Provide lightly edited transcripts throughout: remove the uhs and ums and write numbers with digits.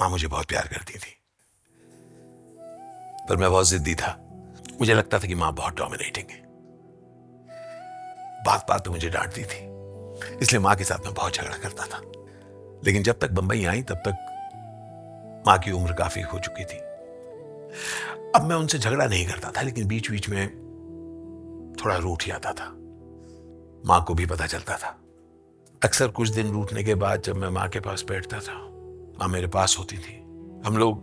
माँ मुझे बहुत प्यार करती थी, पर मैं बहुत जिद्दी था। मुझे लगता था कि माँ बहुत डोमिनेटिंग है, बात बात पे मुझे डांटती थी, इसलिए माँ के साथ मैं बहुत झगड़ा करता था। लेकिन जब तक बंबई आई तब तक माँ की उम्र काफी हो चुकी थी। अब मैं उनसे झगड़ा नहीं करता था, लेकिन बीच बीच में थोड़ा रूठ जाता था। माँ को भी पता चलता था। अक्सर कुछ दिन रूठने के बाद जब मैं माँ के पास बैठता था, माँ मेरे पास होती थी। हम लोग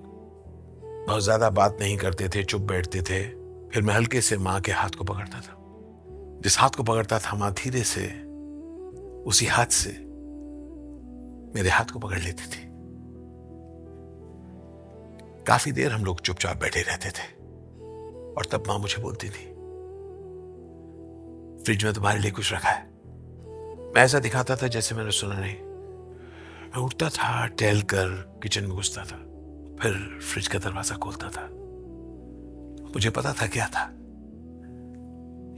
बहुत ज्यादा बात नहीं करते थे, चुप बैठते थे। फिर मैं हल्के से माँ के हाथ को पकड़ता था। जिस हाथ को पकड़ता था, माँ धीरे से उसी हाथ से मेरे हाथ को पकड़ लेती थी। काफी देर हम लोग चुपचाप बैठे रहते थे और तब माँ मुझे बोलती थी, फ्रिज में तुम्हारे लिए कुछ रखा है। मैं ऐसा दिखाता था जैसे मैंने सुना नहीं। मैं उठता था, टहल कर किचन में घुसता था, फिर फ्रिज का दरवाजा खोलता था। मुझे पता था क्या था।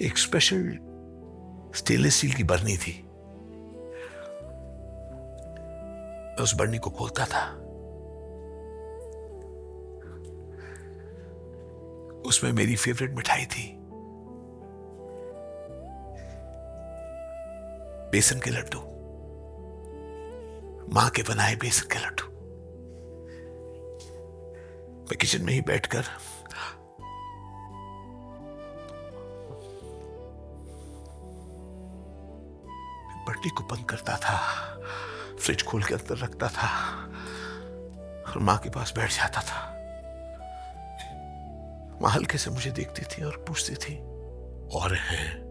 एक स्पेशल स्टेनलेस स्टील की बरनी थी। मैं उस बरनी को खोलता था। उसमें मेरी फेवरेट मिठाई थी, बेसन के लड्डू, मां के बनाए बेसन के लड्डू। मैं किचन में ही बैठकर बर्नी को बंद करता था, फ्रिज खोल के अंदर रखता था और मां के पास बैठ जाता था। मां हल्के से मुझे देखती थी और पूछती थी, और हैं?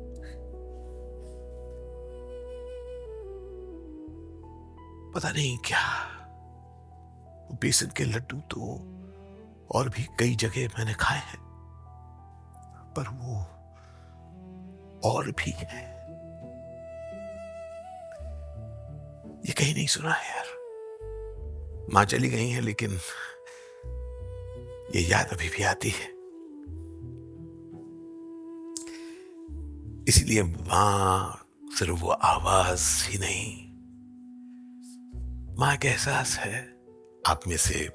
पता नहीं क्या, बेसन के लड्डू तो और भी कई जगह मैंने खाए हैं, पर वो और भी है, ये कहीं नहीं सुना है यार। मां चली गई है, लेकिन ये याद अभी भी आती है। इसीलिए मां सिर्फ वो आवाज ही नहीं, मां का एहसास है। आप में से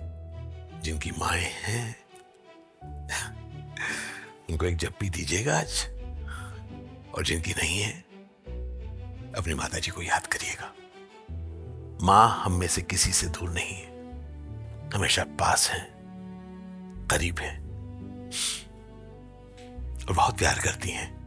जिनकी माएं हैं उनको एक जप्पी दीजिएगा आज, और जिनकी नहीं है अपनी माताजी को याद करिएगा। मां हम में से किसी से दूर नहीं है, हमेशा पास है, करीब है और बहुत प्यार करती हैं।